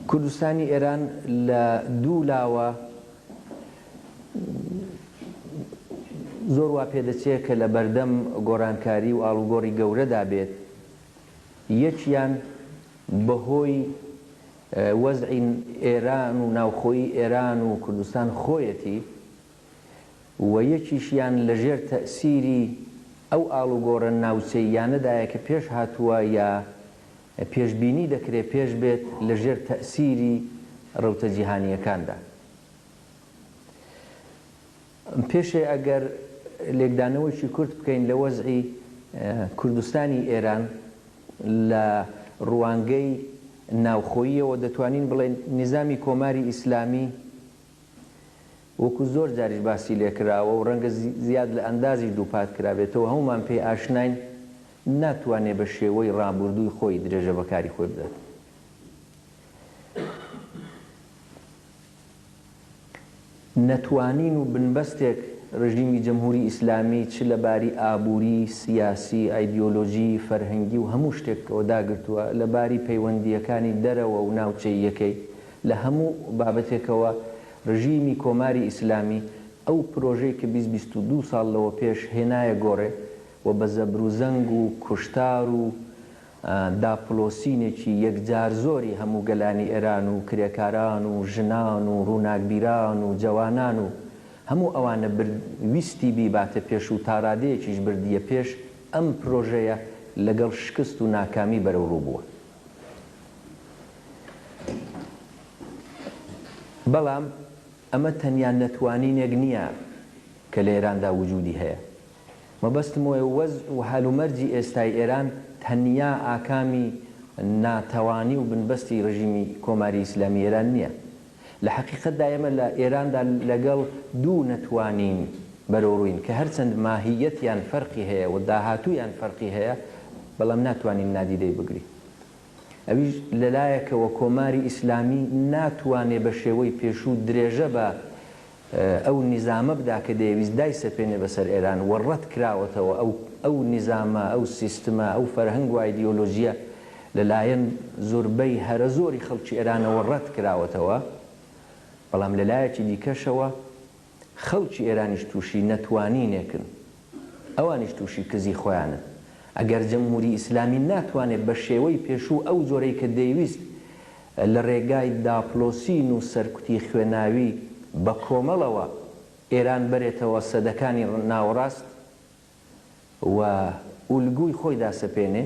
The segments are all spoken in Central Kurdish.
کوردستانی ئێران لە دوو لاوە زۆر وا پێدەچێت کە لە بەردەم گۆڕانکاری و ئاڵوگۆڕی گەورەدا بێت. یەکیان بەهۆی وەزعی ئێران و ناوخۆیی ئێران و کوردستان خۆیەتی، و یەکیشیان لەژێر تەئسیری ئەو ئاڵوگۆڕە ناوچەییانەدایە کە پێش هاتووە یا پێشبینی دەکرێت پێش بێت لەژێر تەئسیری ڕەوتە جیهانیەکاندا. پێشێ ئەگەر لێکدانەوەیکی کورت بکەین لە وەزعی کوردستانی ئێران لە ڕوانگەی ناوخۆییەوە دەتوانین بڵێن نیزامی کۆماری ئیسلامی وەکو زۆر جاریش باسی لێکراوە و ڕەنگە زیاد لە ئەندازی دووپات کرابێتەوە، هەمومان پێی ئاشناین ناتوانێت بە شێوەی ڕابردووی خۆی درێژە بەکاری خۆی بدات. نەتوانین و بنبەستێک ڕژیمی جەمهوری ئیسلامی چ لەباری ئابووری، سیاسی، ئایدیۆلۆژی، فەرهەنگی و هەموو شتێکەوە داگرتووە لەباری پەیوەندیەکانی دەرەوە و ناوچەییەکەی لە هەموو بابەتێکەوە ڕژیمی کۆماری ئیسلامی ئەو پرۆژەی کە 22 ساڵ لەوە پێش هێنایە گۆڕێ و بە زەبروزەنگ و کوشتار و داپلۆسینێکی یەکجار زۆری هەموو گەلانی ئێران و کرێکاران و ژنان و ڕووناکبیران و جەوانان و هەموو ئەوانە ویستی بیباتە پێش و تاڕادەیەکیش بردیە پێش، ئەم پرۆژەیە لەگەڵ شکست و ناکامی بەرەو ڕوو بووە. بەڵام ئەمە تەنیا نەتوانینێک نییە کە لە ئێراندا وجودی هەیە. مەبەستمەوەی وەزع و هەلومەرجی ئێستای ئێران تەنیا ئاکامی ناتەوانی و بنبەستی ڕژیمی کۆماری ئیسلامی ئێران نییە. لە حەقیقەتدا ئێمە لە ئێراندا لەگەڵ دوو نەتوانین بەرەوڕووین کە هەرچەند ماهیەتیان فەرقی هەیە و داهاتوویان فەرقی هەیە، بەڵام ناتوانین نادیدەی بگری. ئەویش لەلایەکەوە کۆماری ئیسلامی ناتوانێت بە شێوەی پێشوو درێژە بە ئەو نیزامە بدا کە دەیویست دای سەپێنێ بەسەر ئێران و ڕەت کراوەتەوە ئەو نیزامە، ئەو سیستمە، ئەو فەرهەنگ و ئایدیۆلۆژیە لەلایەن زۆربەی هەرە زۆری خەڵکی ئێرانەوە ڕەت کراوەتەوە. بەڵام لەلایەکی دیکەشەوە خەڵکی ئێرانیش تووشی نەتوانینێکن، ئەوانیش تووشی کزی خۆیانن. ئەگەر جەمهوری ئیسلامی ناتوانێت بە شێوەی پێشوو ئەو جۆرەی کە دەیویست لە ڕێگای داپلۆسین و سەرکوتی خوێناوی بە کۆمەڵەوە ئێران بەرێتەوە سەدەکانی ناوەڕاست و ئولگوی خۆی داسەپێنێ،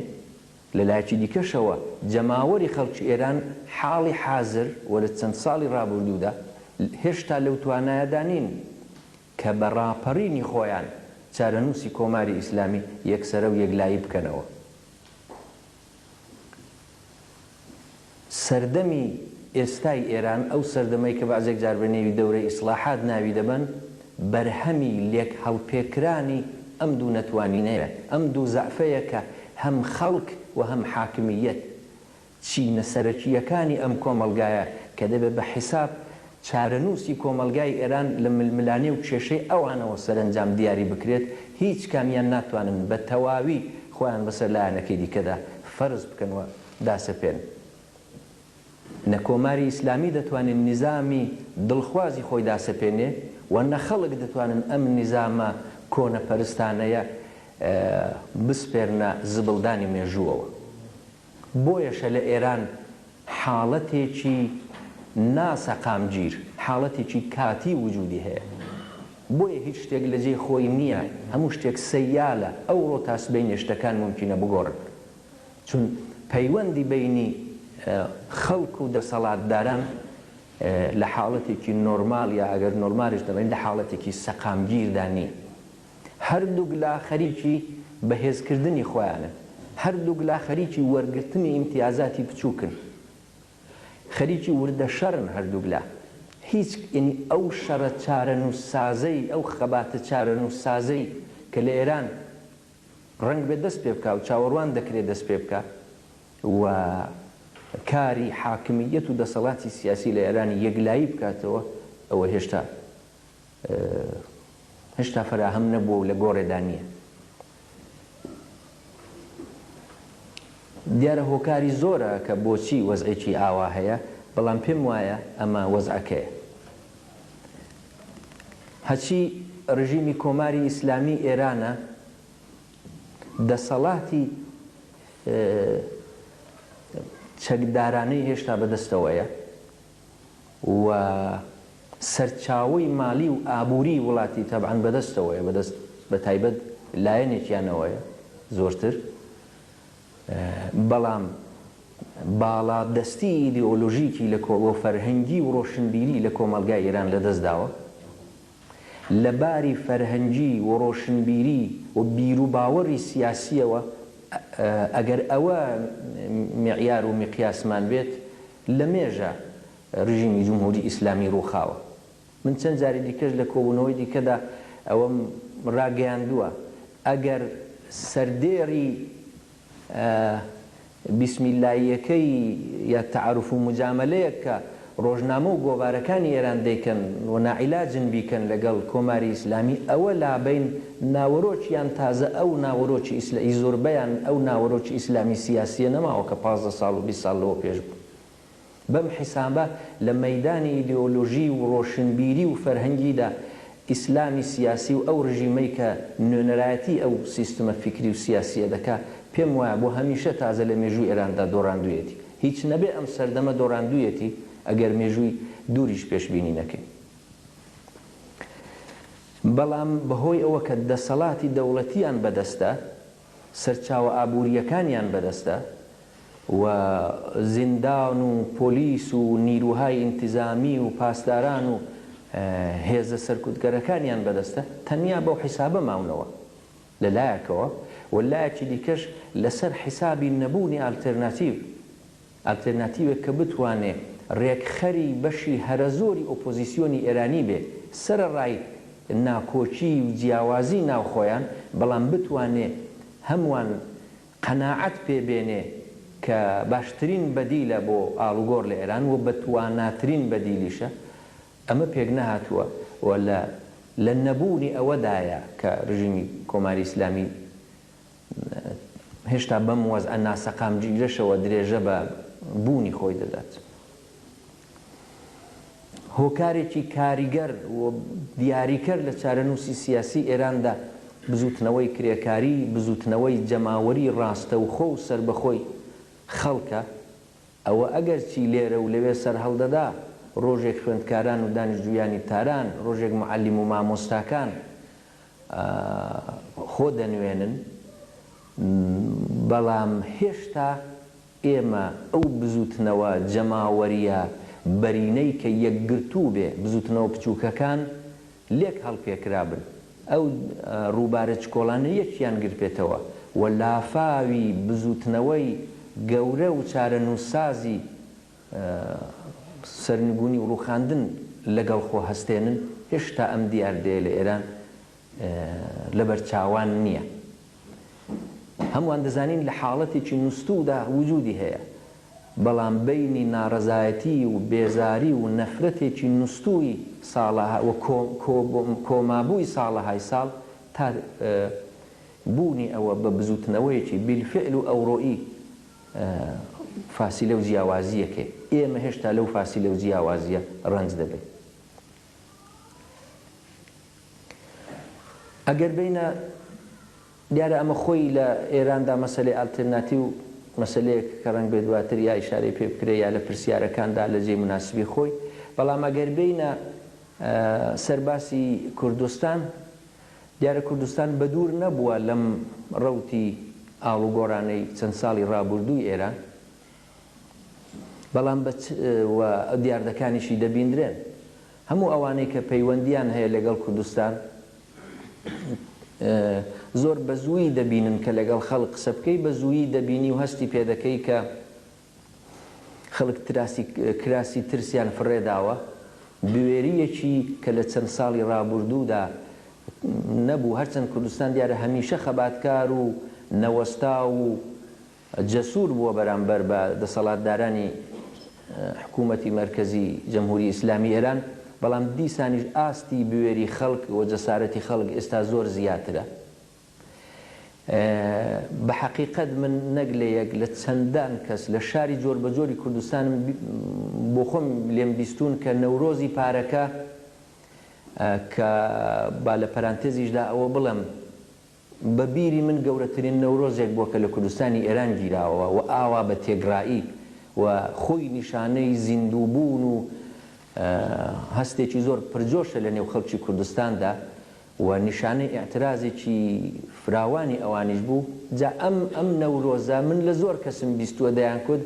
لەلایەکی دیکەشەوە جەماوەری خەڵکی ئێران حاڵی حازر و لە چەند ساڵی ڕابردوودا هێشتا لەو توانایەدا نین کە بە ڕاپەڕینی خۆیان چارەنووسی کۆماری ئیسلامی یەکسەرە و یەکلایی بکەنەوە. سەردەمی ئێستای ئێران ئەو سەردەمەی کە بەعزێک جار بە نێوی دەورەی ئیسلاحات ناوی دەبەن، بەرهەمی لێک هەڵپێکرانی ئەم دوو نەتوانینەیە، ئەم دوو زەعفەیە کە هەم خەڵک و هەم حاکمیەت چینە سەرەکیەکانی ئەم کۆمەلگایە کە دەبێت بە حیساب چارەنووسی کۆمەلگای ئێران لە ململانێ و کێشەی ئەوانەوە سەرنجام دیاری بکرێت، هیچ کامیان ناتوانن بە تەواوی خۆیان بەسەر لایەنەکەی دیکەدا فەرز بکەنەوە داسەپێن. نە کۆماری ئیسلامی دەتوانێت نیزامی دڵخوازی خۆی داسەپێنێ و نە خەڵک دەتوانن ئەم نیزامە کۆنەپەرستانەیە بسپێرنە زبڵدانی مێژووەوە. بۆیەشە لە ئێران حاڵەتێکی ناسەقامگیر، حاڵەتێکی کاتی وجودی هەیە. بۆیە هیچ شتێک لە جێی خۆی نییە، هەموو شتێک سەیالە، ئەو ڕۆتاسبەی شتەکان ممکنە بگۆڕن، چون پەیوەندی بینی خەڵک و دەسەڵاتداران لە حاڵەتێکی نۆرمال یا ئەگەر نۆرمالیش دەڵێن لە حاڵەتێکی سەقامگیردا نییە. هەردووک لا خەریکی بەهێزکردنی خۆیانن، هەردووک لا خەریکی وەرگرتنی ئیمتیازاتی بچووکن، خەریکی وردە شەڕن هەردووک لا. هیچ ئەو شەڕە چارەنووسسازەی، ئەو خەباتە چارەنووسسازەی کە لە ئێران ڕەنگ بێ دەست پێ بکە و چاوەڕوان دەکرێت دەست پێ بکە و کاری حاکمیەت و دەسەڵاتی سیاسی لە ئێرانی یەکلایی بکاتەوە، ئەوە هێشتا فراهەم نەبووە و لە گۆڕێدا نییە. دیارە هۆکاری زۆرە کە بۆچی وەزعێکی ئاوا هەیە، بەڵام پێم وایە ئەمە وەزعەکەیە. هەچی ڕژیمی کۆماری ئیسلامی ئێرانە دەسەڵاتی چەکدارانەی هێشتا بەدەستەوەیە و سەرچاوەی ماڵی و ئابووری وڵاتی تەبعەن بەدەستەوەیە، بەدەست بە تایبەت لایەنێکیانەوەیە زۆرتر، بەڵام باڵادەستی ئیدئۆلۆژیکی و فەرهەنگی و ڕۆشنبیری لە کۆمەلگای ئێران لەدەستداوە. لە باری فەرهەنگی و ڕۆشنبیری و بیر و باوەڕی سیاسیەوە ئەگەر ئەوە معیار و میقیاسمان بێت لە مێژە ڕژیمی جمهوری ئیسلامی ڕووخاوە. من چەند جاری دیکەش لە کۆبوونەوەی دیکەدا ئەوەم ڕاگەیاندووە ئەگەر سەردێڕی بیسمیلاییەکەی یا تەعارف و مجاملەیەک کە ڕۆژنامە و گۆڤارەکانی ئێران دەیکەن و نائیلاجن بیکەن لەگەڵ کۆماری ئیسلامی، ئەوە لابین ناوەڕۆکیان تازە ئەو ناوەڕۆکی زۆربەیان ئەو ناوەڕۆکی ئیسلامی سیاسیە نەماوە کە 15 ساڵ و 20 ساڵ لەوە پێش بوو. بەم حیسابە لە مەیدانی ئیدئۆلۆژی و ڕۆشنبیری و فەرهەنگیدا ئیسلامی سیاسی و ئەو ڕژیمەی کە نوێنەرایەتی ئەو سیستمە فیکری و سیاسیە دەکا، پێم وایە بۆ هەمیشە تازە لە مێژووی ئێراندا دۆڕاندوویەتی. هیچ نەبێ ئەم سەردەمە دۆڕاندوویەتی ئەگەر مێژووی دووریش پێشبینی نەکەین. بەڵام بەهۆی ئەوە کە دەسەڵاتی دەوڵەتیان بەدەستە، سەرچاوە ئابوووریەکانیان بەدەستە و زیندان و پۆلیس و نیروهای ئینتیزامی و پاسداران و هێزە سەرکوتگەرەکانیان بەدەستە، تەنیا بەو حیسابە ماونەوە لەلایەکەوە، و لایەکی دیکەش لەسەر حیسابی نەبوونی ئالتەرناتیڤێک کە بتوانێت ڕێکخەری بەشی هەرە زۆری ئۆپۆزیسیۆنی ئێرانی بێ سەرەڕای ناکۆچی و جیاوازی ناوخۆیان، بەڵام بتوانێت هەمووان قەناعەت پێبێنێ کە باشترین بەدیلە بۆ ئاڵوگۆڕ لە ئێران و بەتواناترین بەدیلیشە. ئەمە پێک نەهاتووە و لە نەبوونی ئەوەدایە کە ڕژیمی کۆماری ئیسلامی هێشتا بەم وەزعە ناسەقامگیرەشەوە درێژە بە بوونی خۆی دەدات. هۆکارێکی کاریگەر و دیاریکرد لە چارەنووسی سیاسی ئێراندا بزوتنەوەی کرێکاری، بزوتنەوەی جەماوەری ڕاستەوخۆ و سربەخۆی خەڵکە. ئەوە ئەگەرچی لێرە و لەوێ سەر هەڵدەدا، ڕۆژێک خوێندکاران و دانیشتجویانی تاران، ڕۆژێک معەلیم و مامۆستاکان خۆ دەنوێنن، بەڵام هێشتا ئێمە ئەو بزوتنەوە جەماوەریە بەرینەی کە یەکگرتوو بێ، بزوتنەوە بچووکەکان لێک هەڵپێکرابن، ئەو ڕووبارە چکۆڵانە یەکیان گرپێتەوە و لافاوی بزوتنەوەی گەورە و چارەنووسسازی سەرنگونی و ڕووخاندن لەگەڵ خۆ هەستێنن، هێشتا ئەم دیاردەیە لە ئێران لەبەرچاوان نییە. هەمووان دەزانین لە حاڵەتێکی نووستوودا وجودی هەیە، بەڵام بینی ناڕەزایەتی و بێزاری و نەفرەتێکی نووستووی و کۆمابووی ساڵەهای ساڵ تا بوونی ئەوە بە بزوتنەوەیەکی بیلفعل و ئەوڕۆئی فاسیلە و جیاوازیەکێ. ئێمە هێشتا لەو فاسیلە و جیاوازیە ڕەنج دەبێت. ئەگەر بینە دیارە ئەمە خۆی لە ئێراندا مەسەلەی ئالتەرناتیڤ و مەسەلەیەک کە ڕەنگ بێت دواتر یا ئیشارەی پێ بکرێ یا لە پرسیارەکاندا لە جێی مناسبی خۆی، بەڵام ئەگەر بینە سەرباسی کوردستان، دیارە کوردستان بەدوور نەبووە لەم ڕەوتی ئاڵوگۆڕانەی چەند ساڵی ڕابردووی ئێران، بەڵام دیاردەکانیشی دەبیندرێن. هەموو ئەوانەی کە پەیوەندیان هەیە لەگەڵ کوردستان زۆر بە زووی دەبینن کە لەگەڵ خەڵک قسە بکەی بە زووی دەبینی و هەستی پێ دەکەی کە خەڵک کراسی ترسیان فڕێداوە. بوێریەکی کە لە چەند ساڵی ڕابردوودا نەبوو، هەرچەند کوردستان دیارە هەمیشە خەباتکار و نەوەستا و جەسوور بووە بەرامبەر بە دەسەڵاتدارانی حکوومەتی مەرکەزی جەمهوری ئیسلامی ئێران، بەڵام دیسانیش ئاستی بوێری خەڵک و جەسارەتی خەڵک ئێستا زۆر زیاترە. بە حەقیقەت من نەک لە یەک لە چەندان کەس لە شاری جۆر بە جۆری کوردستانم بۆ خۆم لێم بیستون کە نەورۆزی پارەکە کە با لە پەرانتێزیشدا ئەوە بڵێم بە بیری من گەورەترین نەورۆزێک بووە کە لە کوردستانی ئێران گیراوە و ئاوا بە تێگرایی و خۆی نیشانەی زیندووبوون و هەستێکی زۆر پرجۆشە لە نێو خەڵکی کوردستاندا و نیشانەی ئاعترازێکی فراوانی ئەوانیش بوو. جا ئەم نەورۆزە من لە زۆر کەسم بیستووە دەیان کورد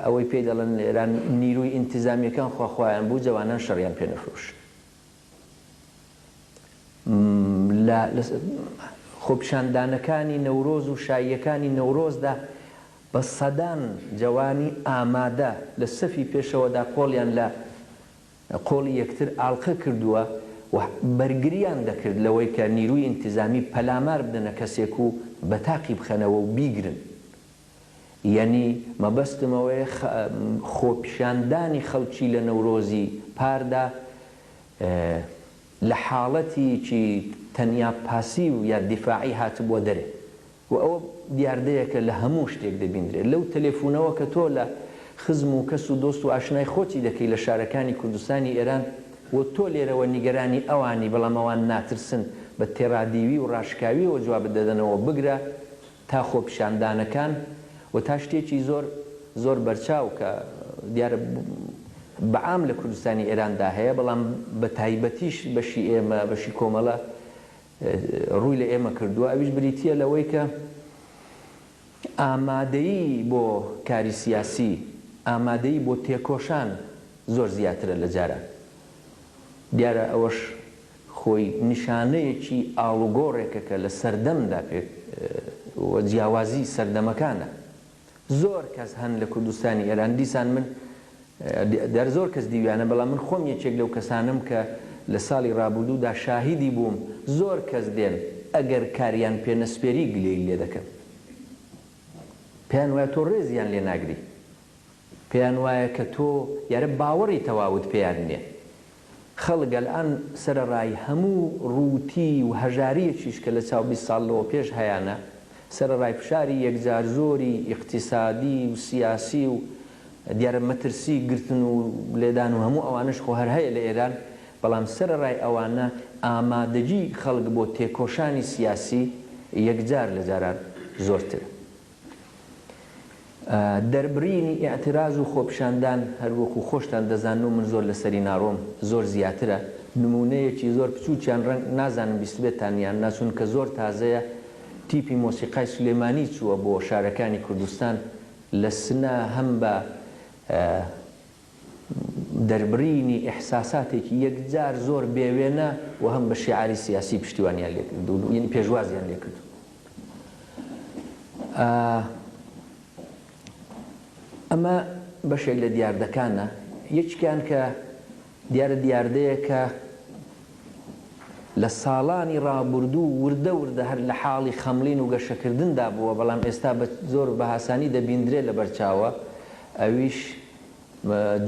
ئەوەی پێی دەڵێن ئێران نیروی ئینتیزامیەکان خواخوایان بوو، جەوانان شەڕیان پێ نەفرۆش. لە خۆپیشاندانەکانی نەورۆز و شاییەکانی نەورۆزدا بە سەدان جوانی ئامادە لە سەفی پێشەوەدا قۆڵیان لە قۆڵی یەکتر ئاڵقە کردووە و بەرگریان دەکرد لەوەی کە نیروی ئینتیزامی پەلامار بدنە کەسێک و بەتاقی بخەنەوە و بیگرن. یعنی مەبەستمەوەی خۆپیشاندانی خەڵکی لە نەورۆزی پاردا لە حاڵەتیکی تەنیا پاسی و یا دیفاعی هاتبووە دەرێ و ئەوە دیاردەیەکە لە هەموو شتێک دەبیندرێت. لەو تەلێفۆنەوە کە تۆ لە خزم و کەس و دۆست و ئاشنای خۆتی دەکەی لە شارەکانی کوردستانی ئێران و تۆ لێرەوە نیگەرانی ئەوانی بەڵام ئەوان ناترسن بە تێڕادیوی و ڕاشکاویەوە جواب بدەدەنەوە بگرە تا خۆپیشاندانەکان و تا شتێکی زۆر بەرچاو کە دیارە بەعام لە کوردستانی ئێراندا هەیە بەڵام بە تایبەتیش بەشی ئێمە بەشی کۆمەڵە ڕووی لە ئێمە کردووە. ئەویش بریتیە لەوەی کە ئامادەیی بۆ کاری سیاسی، ئامادەیی بۆ تێکۆشان زۆر زیاترە لە جاران. دیارە ئەوەش خۆی نیشانەیەکی ئاڵوگۆڕێکە کە لە سەردەمدا وە جیاوازی سەردەمەکانە. زۆر کەس هەن لە کوردستانی ئێران دیسان من دەر زۆر کەس دیویانە بەڵام من خۆم یەکێک لەو کەسانم کە لە ساڵی ڕابردوودا شاهیدی بووم زۆر کەس دێن ئەگەر کاریان پێنەسپێری گلەی لێ دەکەن، پێیان وایە تۆ ڕێزیان لێ ناگری، پێیان وایە کە تۆ یارە باوەڕی تەواوت پێیان نییە. خەڵک ئەلئان سەرەڕای هەموو ڕووتی و هەژاریەکیش کە لە چاو 20 ساڵەوە پێش هەیانە سەرەڕای فشاری یەکجار زۆری ئیقتیسادی و سیاسی و دیارە مەترسی گرتن و لێدان و هەموو ئەوانش خۆ هەر هەیە لە ئێران، بەڵام سەرەڕای ئەوانە ئامادەجی خەڵک بۆ تێکۆشانی سیاسی یەکجار لە جاران زۆرتر. دەربڕینی ئاعتراز و خۆپیشاندان هەروەکو خۆشتان دەزانن و من زۆر لەسەری ناڕۆم زۆر زیاترە. نمونەیەکی زۆر بچووکیان ڕەنگ نازانم بیست بێتان یان ناچون کە زۆر تازەیە تیپی مۆسیقای سولێمانی چووە بۆ شارەکانی کوردستان لە سنە هەم بە دەربڕینی ئیحساساتێکی یەکجار زۆر بێوێنە و هەم بە شیعاری سیاسی پشتیوانیان لێ کردو، یعنی پێشوازیان لێ کردو. ئەمە بەشێک لە دیاردەکانە. یەکیان کە دیاردەیە کە لە ساڵانی ڕابردوو وردە هەر لە حاڵی خەمڵین و گەشەکردندا بووە بەڵام ئێستا زۆر بە هاسانی دەبیندرێت لە بەرچاوە، ئەویش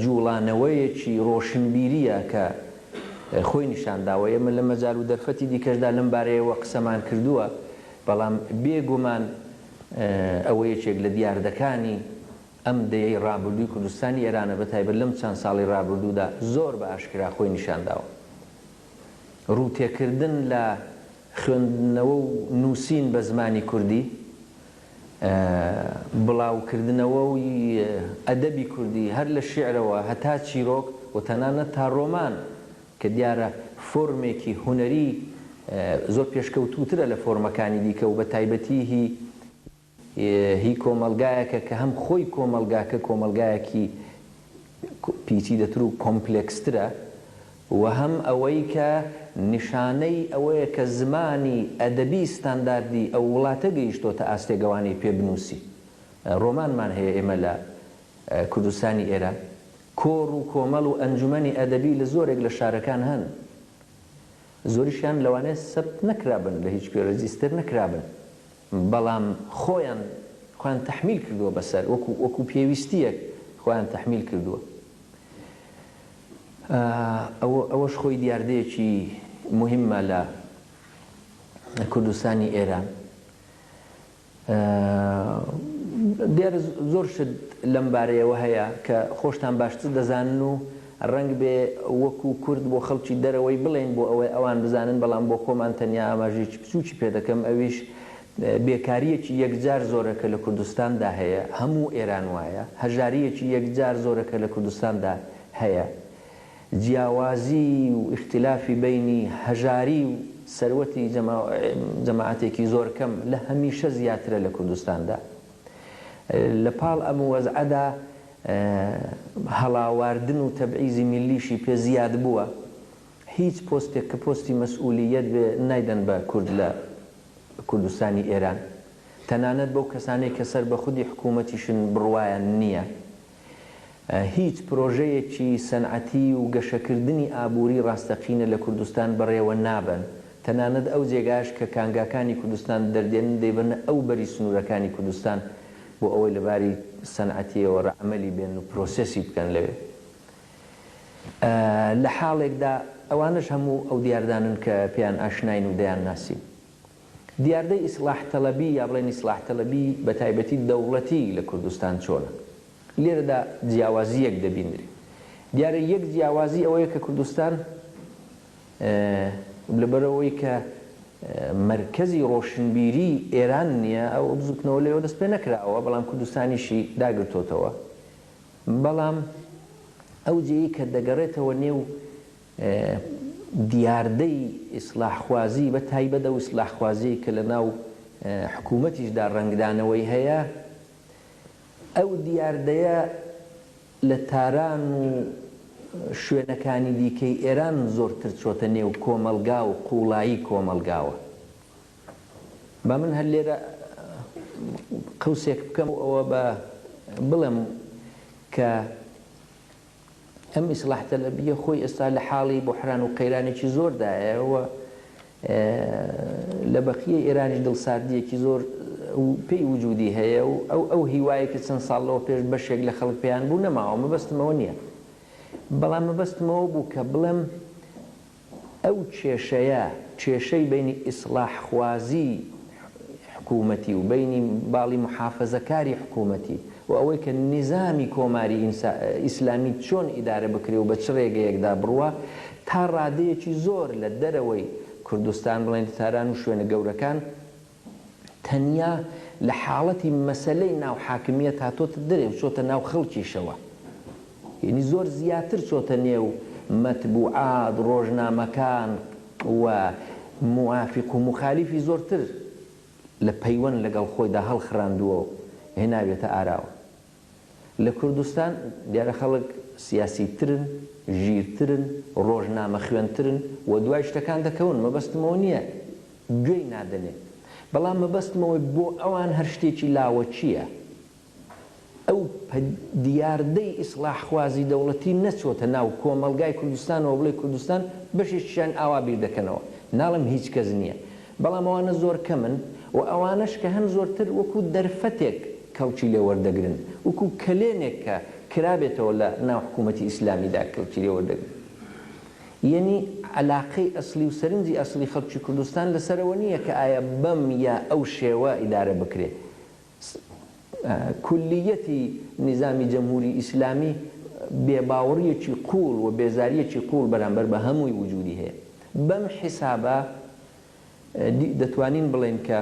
جوڵانەوەیەکی ڕۆشنبیریە کە خۆی نیشانداوە. ئێمە لە مەجال و دەرفەتی دیکەشدا لەم بارەیەوە قسەمان کردووە، بەڵام بێگومان ئەوە یەکێک لە دیاردەکانی ئەم دەیەی ڕابردووی کوردستانی ئێرانە بەتایبەت لەم چەند ساڵی ڕابردوودا زۆر بە ئاشکرا خۆی نیشانداوە. ڕووتێکردن لە خوێندنەوە و نووسین بە زمانی کوردی، بڵاوکردنەوەی ئەدەبی کوردی هەر لە شیعرەوە هەتا چیرۆک و تەنانەت تا ڕۆمان کە دیارە فۆرمێکی هونەری زۆر پێشکەوتوترە لە فۆرمەکانی دیکە و بە تایبەتی هی کۆمەلگایەکە کە هەم خۆی کۆمەلگاکە کۆمەلگایەکی پیچیدەتر و کۆمپلێکسترە و هەم ئەوەی کە نیشانەی ئەوەیە کە زمانی ئەدەبی ستانداردی ئەو وڵاتە گەیشتۆتە ئاستێگەوانی پێ بنووسی. ڕۆمانمان هەیە ئێمە لە کوردستانی ئێران، کۆڕ و کۆمەڵ و ئەنجومەنی ئەدەبی لە زۆرێک لە شارەکان هەن، زۆریشیان لەوانەیە سەبت نەکرابن لە هیچ کوێ ڕێجیستەر نەکرابن، بەڵام خۆیان تەحمیل کردووە بەسەر وەکو پێویستیەک خۆیان تەحمیل کردووە. ئەوەش خۆی دیاردەیەکی مهمە لە کوردستانی ئێران دیارە زۆر شت لەم بارەیەوە هەیە کە خۆشتان باشتر دەزانن و ڕەنگ بێ وەکو کورد بۆ خەڵکی دەرەوەی بڵێن بۆ ئەوەی ئەوان بزانن بەڵام بۆ خۆمان تەنیا ئاماژەیەکی بچووکی پێ دەکەم ئەویش بێکاریەکی یەکجار زۆرەکە لە کوردستاندا هەیە هەموو ئێران وایە هەژاریەکی یەکجار زۆرەکە لە کوردستاندا هەیە جیاوازی و اختلافی بینی هەژاری و سەروەتی جەماعەتێکی زۆر کەم لە هەمیشە زیاترە لە کوردستاندا لە پاڵ ئەم وەزعەدا هەڵاواردن و تەبعیزی میلیشی پێ زیاد بووە هیچ پۆستێک کە پۆستی مەسئولیەت بێ نایدەن بە کورد لە کوردستانی ئێران تەنانەت بەو کەسانێک کە سەر بە خودی حکوومەتیشن بڕوایان نییە هیچ پرۆژەیەکی سەنعەتی و گەشەکردنی ئابووری ڕاستەقینە لە کوردستان بەڕێوە نابن تەنانەت ئەو جێگاش کە کانگاکانی کوردستان دەردێنن دەیبەنە ئەو بەری سنوورەکانی کوردستان بۆ ئەوەی لەباری سەنعەتیەوە ڕەعمەلی بێن و پرۆسێسی بکەن لەوێ لە حاڵێکدا ئەوانش هەموو ئەو دیاردانن کە پێیان ئاشناین و دەیان ناسی دیاردەی ئیسلاح تەلەبی یا بڵێن ئیسلاح تەلەبی بە تایبەتی دەوڵەتی لە کوردستان چۆنە لێرەدا جیاوازیەک دەبینری دیارە یەک جیاوازی ئەوەیە کە کوردستان لەبەرەوەی کە مرکزی ڕۆشنبیری ئێران نییە ئەو بزوکنەوە لێەوە دەست پێ نەکراوە بەڵام کوردستانیشی داگرتۆتەوە بەڵام ئەو جێی کە دەگەڕێتەوە نێو دیاردەی ئیسلاحخوازی بە تایبەت ئەو ئیسلاحخوازی کە لە ناو حکوومەتیشدا ڕەنگدانەوەی هەیە ئەو دیاردەیە لە تاران و شوێنەکانی دیکەی ئێران زۆرتر چۆتە نێو کۆمەلگا و قوڵایی کۆمەلگاوە با من هەر لێرە قەوسێک بکەم و ئەوە بە بڵێم کە ئەم ئیسلاح تەلەبیە خۆی ئێستا لە حاڵی بوحران و قەیرانێکی زۆردایەوە لە بەقیە ئێرانی دڵساردیەکی زۆر پێی وجودی هەیە و ئەو هیوایەکە چەند ساڵەوە پێش بەشێک لە خەڵک پێیان بوو نەماوە مەبەستمەوە نییە بەڵام مەبەستمەوە بوو کە بڵێم ئەو کێشەی بینی ئیسلاح خوازی حکوومەتی و بینی باڵی محافەزەکاری حکوومەتی و ئەوەی کە نیزامی کۆماری ئیسلامی چۆن ئیدارە بکرێ و بە چ ڕێگەیەکدا بڕوە تا ڕادەیەکی زۆر لە دەرەوەی کوردستان بڵێن تاران و شوێنە گەورەکان تەنیا لە حاڵەتی مەسەلەی ناو حاکمیەت هاتۆتە دەرێ و چۆتە ناو خەڵکیشەوە یعنی زۆر زیاتر چۆتە نێو مەتبوعات ڕۆژنامەکان و موافق و مخالیفی زۆرتر لە پەیوەند لەگەڵ خۆیدا هەڵخراندووە هێناوێتە ئاراوە لە کوردستان دیارە خەڵک سیاسیترن ژیرترن ڕۆژنامە خوێنترن و دوای شتەکان دەکەون مەبەستمەوە نییە گوێی نادەنێ بەڵام مەبەستمەوەی بۆ ئەوان هەر شتێکی لاوە چییە ئەو دیاردەی ئیسلاح خوازی دەوڵەتی نەچۆتە ناو کۆمەلگای کوردستانەوە بڵێ کوردستان بەشێکیان ئاوا بیر دەکەنەوە ناڵم هیچ کەس نییە بەڵام ئەوانە زۆر کەمن و ئەوانش کە هەن زۆرتر وەکو دەرفەتێک کەڵکی لێ وەردەگرن وەکو کلێنێک کە کرابێتەوە لە ناو حکوومەتی ئیسلامیدا کەڵکی لێ وەردەگرن یعنی علاقەی ئەسلی و سەرنجی ئەسلی خەڵکی کوردستان لەسەرەوە نییە کە ئایا بەم یا ئەو شێوە ئیدارە بکرێت کولیەتی نیزامی جەمهوری ئیسلامی بێباوەڕیەکی قوڵ و بێزاریەکی قوڵ بەرامبەر بە هەمووی وجودی هەیە بەم حیسابە دەتوانین بڵێن کە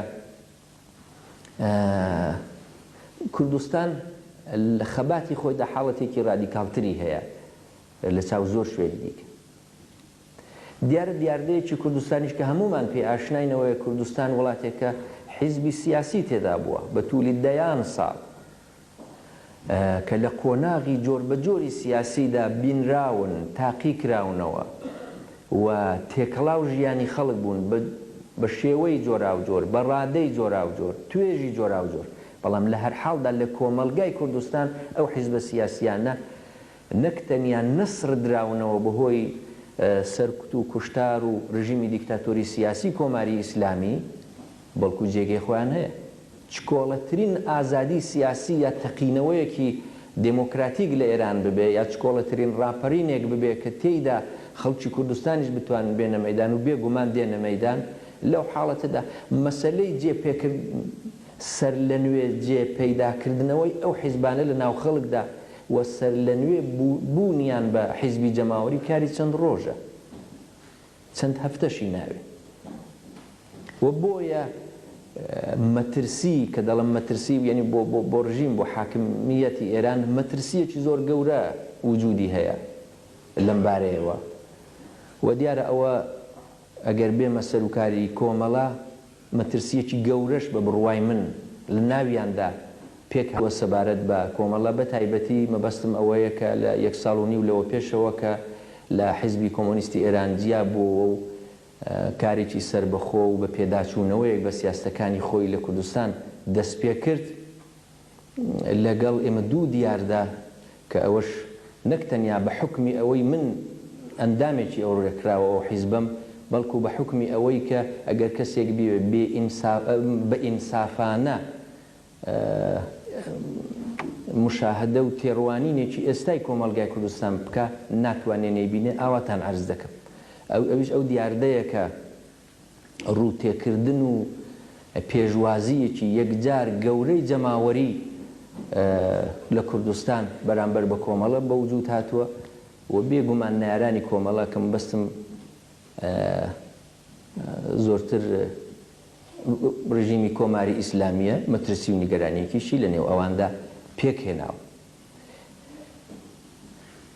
کوردستان لە خەباتی خۆیدا حاڵەتێکی ڕادیکاڵتری هەیە لە چاو زۆر شوێنی دیکە دیارە دیاردەیەکی کوردستانیش کە هەمومان پێ ئاشناینەوەی کوردستان وڵاتێکە حیزبی سیاسی تێدا بووە بە توولی دەیان ساڵ کە لە قۆناغی جۆر بە جۆری سیاسیدا بینراون تاقی کراونەوە و تێکەڵاو ژیانی خەڵک بوون بە شێوەی جۆراوجۆر بە ڕادەی جۆراوجۆر توێژی جۆراوجۆر بەڵام لە هەر حاڵدا لە کۆمەلگای کوردستان ئەو حیزبە سیاسیانە نەک تەنیا نەسڕ دراونەوە بەهۆی سەرکوت و کوشتار و ڕژیمی دیکتاتۆری سیاسی کۆماری ئیسلامی بەڵکو جێگەی خۆیان هەیە چکۆڵەترین ئازادی سیاسی یا تەقینەوەیەکی دموکراتیک لە ئێران ببێ یا چکۆڵەترین ڕاپەرینێک ببێ کە تێیدا خەڵکی کوردستانیش بتوانن بێنە مەیدان و بێگومان دێنە مەیدان لەو حاڵەتەدا مەسەلەی سەر لە نوێ جێ پەیداکردنەوەی ئەو حیزبانە لە ناو خەڵکدا و سەر لە نوێ بوونیان بە حیزبی جەماوەری کاری چەند ڕۆژە، چەند هەفتەشی ناوێ. و بۆیە مەترسی کە دەڵم مەترسی یعنی بۆ ڕژیم بۆ حاکمیەتی ئێران مەترسیەکی زۆر گەورە وجودی هەیە لەم بارەیەوە. و دیارە ئەوە ئەگەر بێمە سەرکاری کۆمەڵە مەترسیەکی گەورەش بە بڕوای من لە ناویاندا پێکەوە سەبارەت بە کۆمەڵە بە تایبەتی مەبەستم ئەوەیە کە لە 1 ساڵ و نیو لەوە پێشەوە کە لە حیزبی کۆمۆنیستی ئێران جیا بووە و کارێکی سربەخۆ و بە پێداچوونەوەیەک بە سیاستەکانی خۆی لە کوردستان دەست پێ کرد لەگەڵ ئێمە دوو دیاردا کە ئەوەش نەک تەنیا بە حکمی ئەوەی من ئەندامێکی ئەو ڕێکراوە حیزبم بەڵکو بە حکمی ئەوەی کە ئەگەر کەسێک بە ئینسافانە مشاهدە و تێڕوانینێکی ئێستای کۆمەلگای کوردستان بکە ناتوانێ نەیبینێ ئاواتان عەرز دەکەم. ئەویش ئەو دیاردەیە کە ڕووتێکردن و پێشوازیەکی یەکجار گەورەی جەماوەری لە کوردستان بەرامبەر بە کۆمەڵە بە وجود هاتووە و بێگومان نارانی کۆمەڵە کەم بەستم زۆرتر ڕژیمی کۆماری ئیسلامیە مەترسی و نیگەرانیەکیشی لە نێو ئەواندا پێک هێناوە.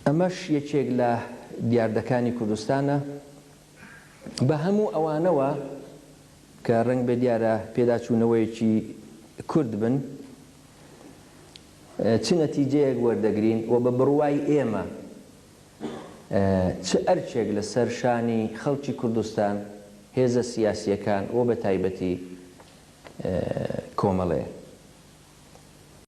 ئەمەش یەکێک لە دیاردەکانی کوردستانە بە هەموو ئەوانەوە کە ڕەنگ بە دیارە پێداچوونەوەیەکی کورد بن چ نەتیجەیەک وەردەگرین و بە بڕوای ئێمە چ ئەرچێک لە سەر شانی خەڵکی کوردستان هێزە سیاسیەکان و بە تایبەتی کۆمەڵەیە.